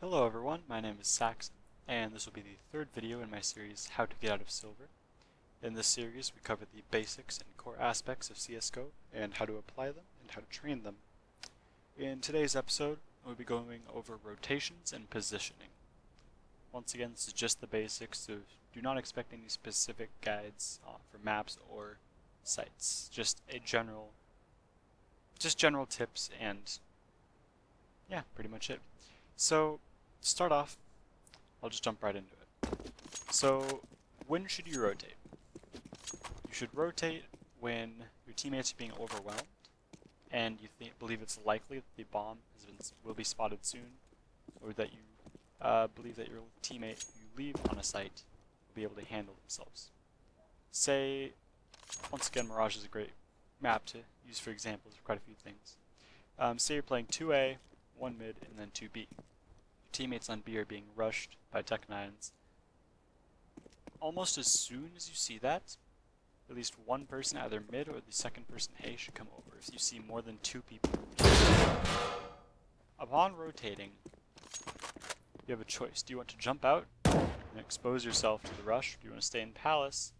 Hello everyone, my name is SaaxoM, and this will be the third video in my series, How to Get Out of Silver. In this series, we cover the basics and core aspects of CSGO, and how to apply them, and how to train them. In today's episode, we'll be going over rotations and positioning. Once again, this is just the basics, so do not expect any specific guides for maps or sites. Just general tips, and yeah, pretty much it. So, to start off, I'll just jump right into it. So, when should you rotate? You should rotate when your teammates are being overwhelmed, and you believe it's likely that the bomb will be spotted soon, or that you believe that your teammate you leave on a site will be able to handle themselves. Say, once again, Mirage is a great map to use for examples of quite a few things. Say you're playing 2A, 1 mid, and then 2B. Your teammates on B are being rushed by Tech9s. Almost as soon as you see that, at least one person, either mid or the second person A, should come over if you see more than 2 people. Upon rotating, you have a choice. Do you want to jump out and expose yourself to the rush? Or do you want to stay in Palace,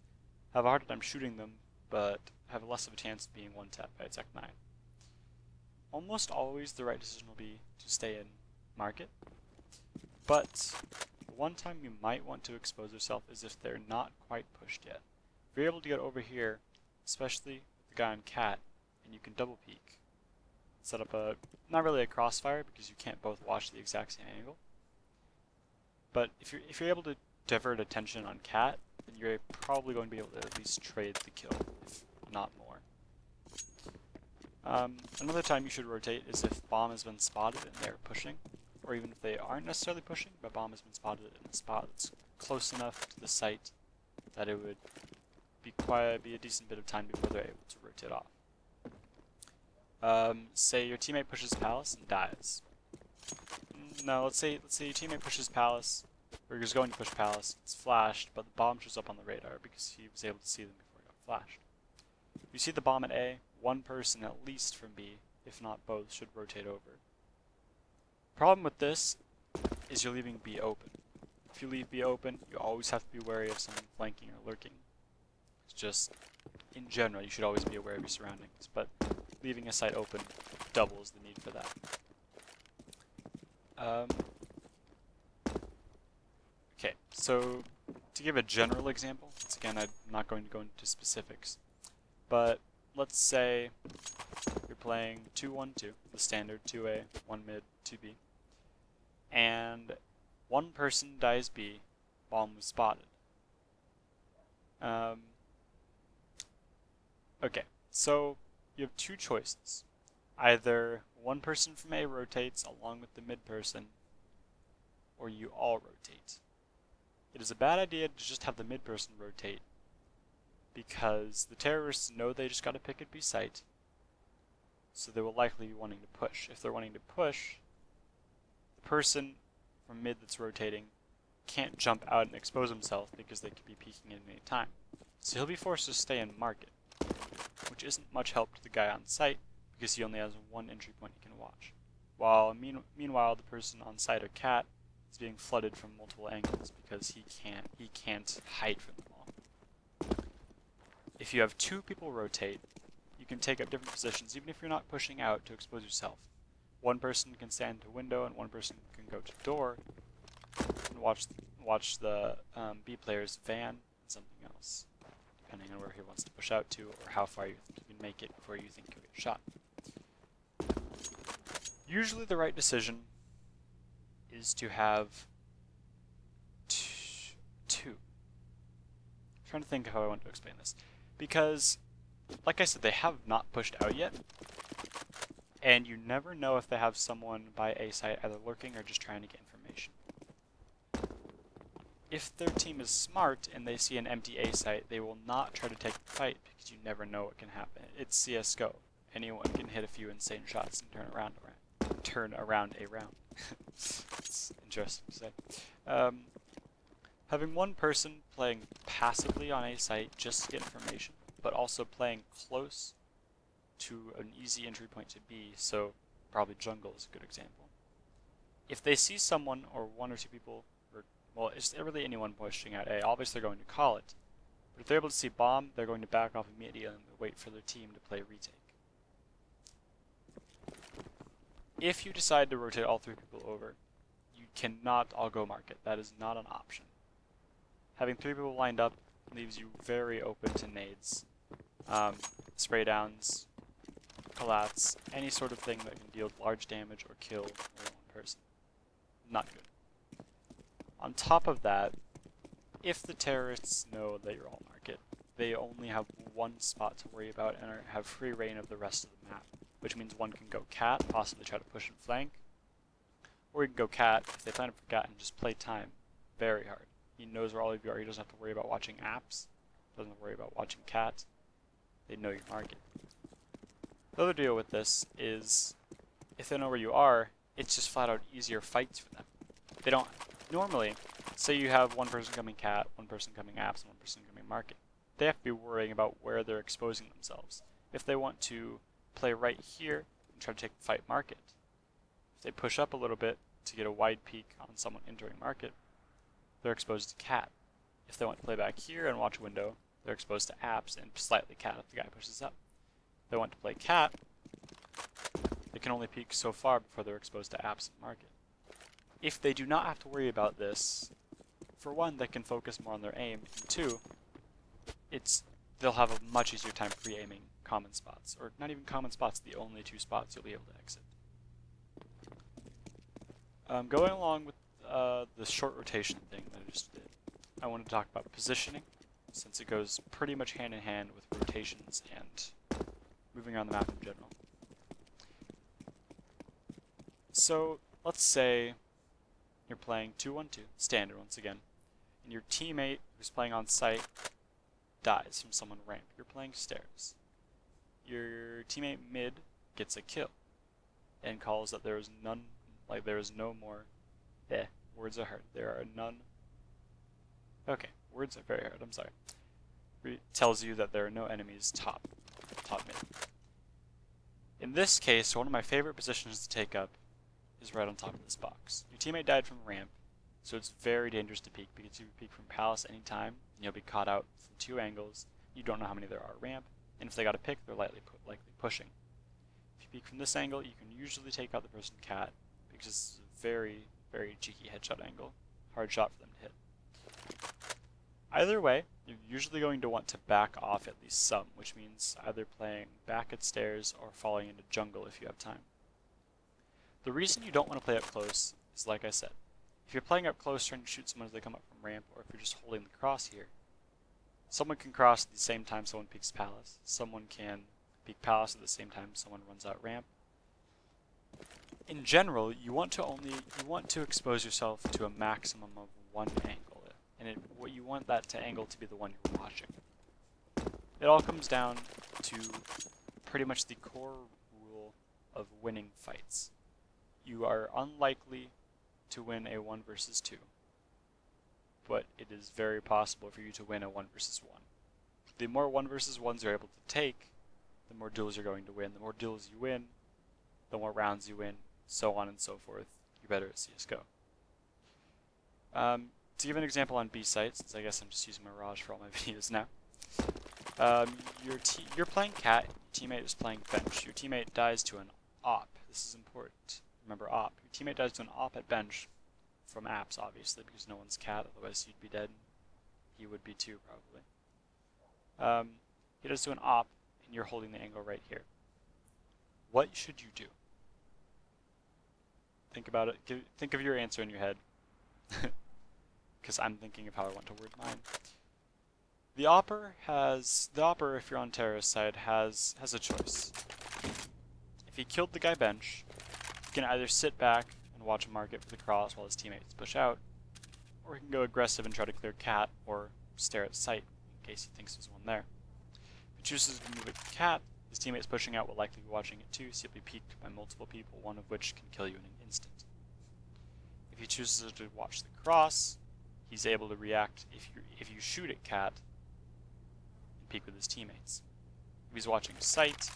have a harder time shooting them, but have less of a chance of being one-tapped by a Tech9? Almost always the right decision will be to stay in Market, but one time you might want to expose yourself is if they're not quite pushed yet. If you're able to get over here, especially with the guy on Cat, and you can double peek, set up not really a crossfire because you can't both watch the exact same angle, but if you're able to divert attention on Cat, then you're probably going to be able to at least trade the kill, if not more. Another time you should rotate is if bomb has been spotted and they're pushing, or even if they aren't necessarily pushing, but bomb has been spotted in a spot that's close enough to the site that it would be a decent bit of time before they're able to rotate off. Say your teammate pushes Palace and dies. No, let's say your teammate pushes Palace, or is going to push Palace, it's flashed, but the bomb shows up on the radar because he was able to see them before it got flashed. If you see the bomb at A, one person at least from B, if not both, should rotate over. Problem with this is you're leaving B open. If you leave B open, you always have to be wary of someone flanking or lurking. It's just, in general, you should always be aware of your surroundings, but leaving a site open doubles the need for that. Okay, so to give a general example, once again, I'm not going to go into specifics, but let's say you're playing 2-1-2, the standard 2A, 1 mid, 2B, and one person dies B, bomb was spotted. Okay, so you have two choices. Either one person from A rotates along with the mid person, or you all rotate. It is a bad idea to just have the mid person rotate, because the terrorists know they just got to pick at B site, so they will likely be wanting to push. If they're wanting to push, the person from mid that's rotating can't jump out and expose himself because they could be peeking at any time. So he'll be forced to stay in Market, which isn't much help to the guy on site because he only has one entry point he can watch. While meanwhile the person on site or Cat is being flooded from multiple angles because he can't hide from them all. If you have 2 people rotate, you can take up different positions even if you're not pushing out to expose yourself. One person can stand to window and one person can go to door and watch the B player's van and something else, depending on where he wants to push out to or how far you think you can make it before you think you'll get shot. Usually the right decision is to have 2. I'm trying to think of how I want to explain this. Because, like I said, they have not pushed out yet, and you never know if they have someone by A site either lurking or just trying to get information. If their team is smart and they see an empty A site, they will not try to take the fight because you never know what can happen. It's CSGO. Anyone can hit a few insane shots and turn around a round. It's interesting to say. Having one person playing passively on a site just to get information, but also playing close to an easy entry point to B, so probably jungle is a good example, If they see someone or one or two people, or well, it's really anyone pushing out A, obviously they're going to call it. But if they're able to see bomb, they're going to back off immediately and wait for their team to play retake. If you decide to rotate all three people over, you cannot all go market. That is not an option. Having three people lined up leaves you very open to nades, spray downs, collats, any sort of thing that can deal large damage or kill more than one person. Not good. On top of that, if the terrorists know that you're all market, they only have one spot to worry about and have free reign of the rest of the map, which means one can go cat, possibly try to push and flank, or you can go cat if they plan for cat and just play time very hard. He knows where all of you are. He doesn't have to worry about watching apps, doesn't have to worry about watching cat. They know your market. The other deal with this is if they know where you are, it's just flat out easier fights for them. They don't normally, say you have one person coming cat, one person coming apps, and one person coming market. They have to be worrying about where they're exposing themselves. If they want to play right here and try to take the fight market, if they push up a little bit to get a wide peek on someone entering market, they're exposed to cat. If they want to play back here and watch a window, they're exposed to apps and slightly cat if the guy pushes up. If they want to play cat, they can only peek so far before they're exposed to apps and market. If they do not have to worry about this, for one, they can focus more on their aim, and two, they'll have a much easier time pre-aiming common spots, or not even common spots, the only two spots you'll be able to exit. Going along with the short rotation thing that I just did, I want to talk about positioning, since it goes pretty much hand in hand with rotations and moving around the map in general. So let's say you're playing 2-1-2, standard once again, and your teammate who's playing on site dies from someone ramp. You're playing stairs. Your teammate mid gets a kill and calls that there is none, like there is no more, words are hard. There are none, okay, words are very hard, I'm sorry. Tells you that there are no enemies top mid. In this case, one of my favorite positions to take up is right on top of this box. Your teammate died from ramp, so it's very dangerous to peek because you can peek from palace anytime, and you'll be caught out from two angles. You don't know how many there are ramp, and if they got a pick, they're likely pushing. If you peek from this angle, you can usually take out the person cat because it's a very, very cheeky headshot angle. Hard shot for them to hit. Either way, you're usually going to want to back off at least some, which means either playing back at stairs or falling into jungle if you have time. The reason you don't want to play up close is, like I said, if you're playing up close trying to shoot someone as they come up from ramp, or if you're just holding the cross here, someone can cross at the same time someone peeks palace. Someone can peek palace at the same time someone runs out ramp. In general, you want to expose yourself to a maximum of one angle, and what you want that to angle to be the one you're watching. It all comes down to pretty much the core rule of winning fights. You are unlikely to win a 1 versus 2, but it is very possible for you to win a 1 versus 1. The more 1 versus 1s you're able to take, the more duels you're going to win. The more duels you win, the more rounds you win, so on and so forth. You're better at CSGO. To give an example on B sites, since I guess I'm just using Mirage for all my videos now. You're playing cat, your teammate is playing bench. Your teammate dies to an op. This is important. Remember op. Your teammate dies to an op at bench from apps, obviously, because no one's cat, otherwise you'd be dead. He would be too, probably. He does to an op, and you're holding the angle right here. What should you do? Think about it. Think of your answer in your head. Because I'm thinking of how I want to word mine. The opper, if you're on terrorist side, has a choice. If he killed the guy bench, he can either sit back and watch a market with the cross while his teammates push out, or he can go aggressive and try to clear cat or stare at sight in case he thinks there's one there. If he chooses to move it to cat, his teammates pushing out will likely be watching it too, so he'll be peeked by multiple people, one of which can kill you in an instant. If he chooses to watch the cross, he's able to react if you shoot at cat and peek with his teammates. If he's watching sight,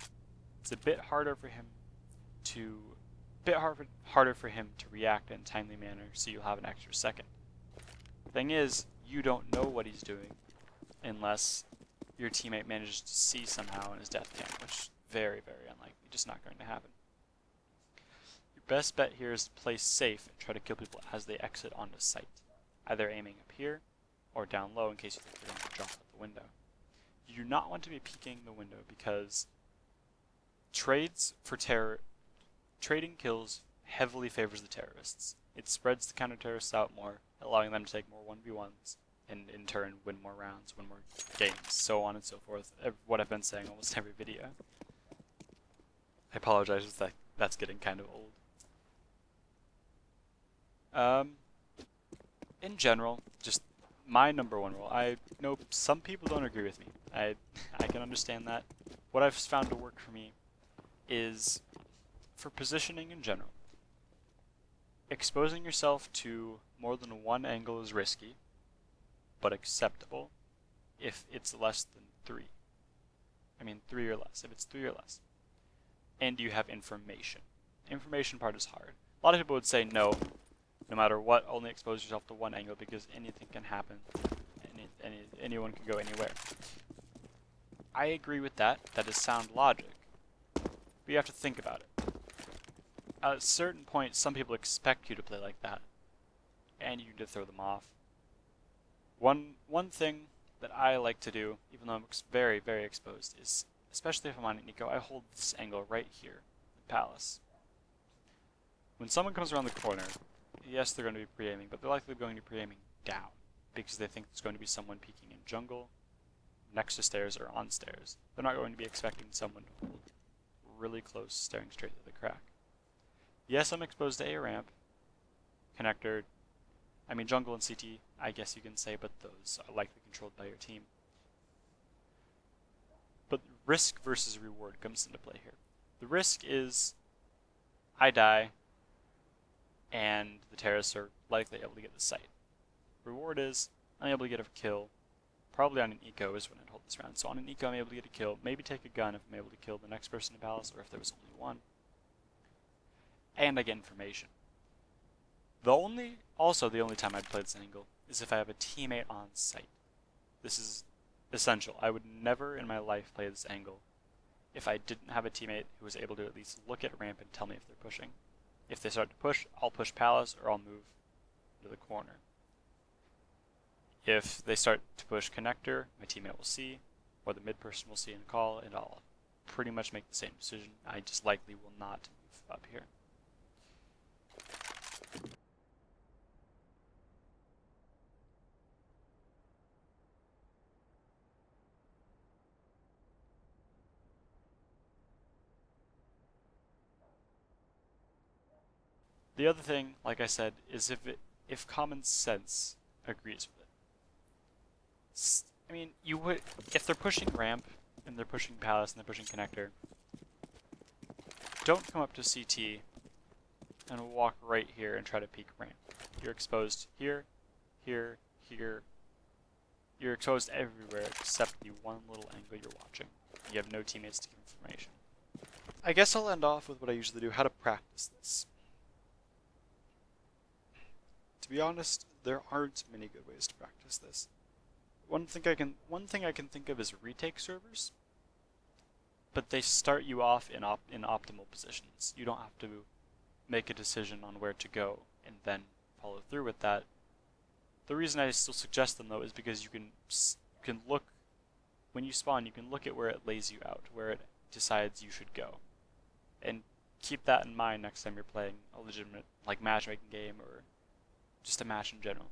it's a bit harder for him to bit harder for him to react in a timely manner, so you'll have an extra second. The thing is, you don't know what he's doing unless your teammate manages to see somehow in his death cam, which is very, very unlikely, just not going to happen. Your best bet here is to play safe and try to kill people as they exit onto site, either aiming up here or down low in case you think they're going to jump out the window. You do not want to be peeking the window because trading kills heavily favors the terrorists. It spreads the counter-terrorists out more, allowing them to take more 1v1s, and in turn win more rounds, win more games, so on and so forth. What I've been saying almost every video. I apologize if that's getting kind of old. In general, just my number one rule. I know some people don't agree with me. I can understand that. What I've found to work for me is, for positioning in general, exposing yourself to more than one angle is risky, but acceptable if it's less than 3. I mean 3 or less, if it's 3 or less. And you have information. Information part is hard. A lot of people would say no matter what, only expose yourself to one angle because anything can happen. Anyone can go anywhere. I agree with that. That is sound logic. But you have to think about it. At a certain point, some people expect you to play like that, and you need to throw them off. One thing that I like to do, even though I'm very, very exposed, is, especially if I'm on an eco, I hold this angle right here, the palace. When someone comes around the corner, yes, they're going to be pre-aiming, but they're likely going to be pre-aiming down, because they think there's going to be someone peeking in jungle, next to stairs, or on stairs. They're not going to be expecting someone to hold really close, staring straight through the crack. Yes, I'm exposed to A ramp, connector, jungle and CT, I guess you can say, but those are likely controlled by your team. But risk versus reward comes into play here. The risk is I die, and the terrorists are likely able to get the site. Reward is I'm able to get a kill, probably on an eco is when I'd hold this round. So on an eco I'm able to get a kill, maybe take a gun if I'm able to kill the next person in palace, or if there was only one. And I get information. The only time I'd play this angle is if I have a teammate on site. This is essential. I would never in my life play this angle if I didn't have a teammate who was able to at least look at ramp and tell me if they're pushing. If they start to push, I'll push palace or I'll move to the corner. If they start to push connector, my teammate will see, or the mid person will see and call, and I'll pretty much make the same decision. I just likely will not move up here. The other thing, like I said, is if common sense agrees with it. If they're pushing ramp and they're pushing palace and they're pushing connector, don't come up to CT and walk right here and try to peek ramp. You're exposed here, here, here. You're exposed everywhere except the one little angle you're watching. You have no teammates to give information. I guess I'll end off with what I usually do, how to practice this. To be honest, there aren't many good ways to practice this. One thing I can think of is retake servers, but they start you off in optimal positions. You don't have to make a decision on where to go and then follow through with that. The reason I still suggest them though is because you can look when you spawn. You can look at where it lays you out, where it decides you should go, and keep that in mind next time you're playing a legitimate matchmaking game or just a match in general.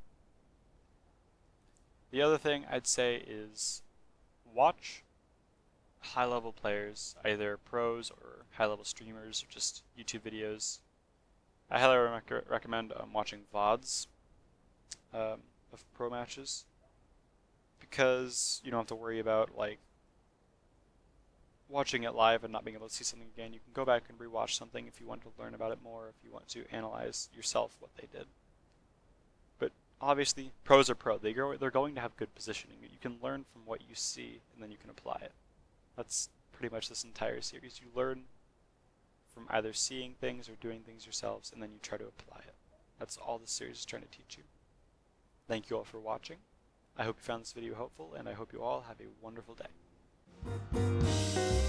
The other thing I'd say is watch high-level players, either pros or high-level streamers or just YouTube videos. I highly recommend watching VODs of pro matches, because you don't have to worry about watching it live and not being able to see something again. You can go back and rewatch something if you want to learn about it more, if you want to analyze yourself what they did. Obviously, pros are pro. They're going to have good positioning. You can learn from what you see, and then you can apply it. That's pretty much this entire series. You learn from either seeing things or doing things yourselves, and then you try to apply it. That's all this series is trying to teach you. Thank you all for watching. I hope you found this video helpful, and I hope you all have a wonderful day.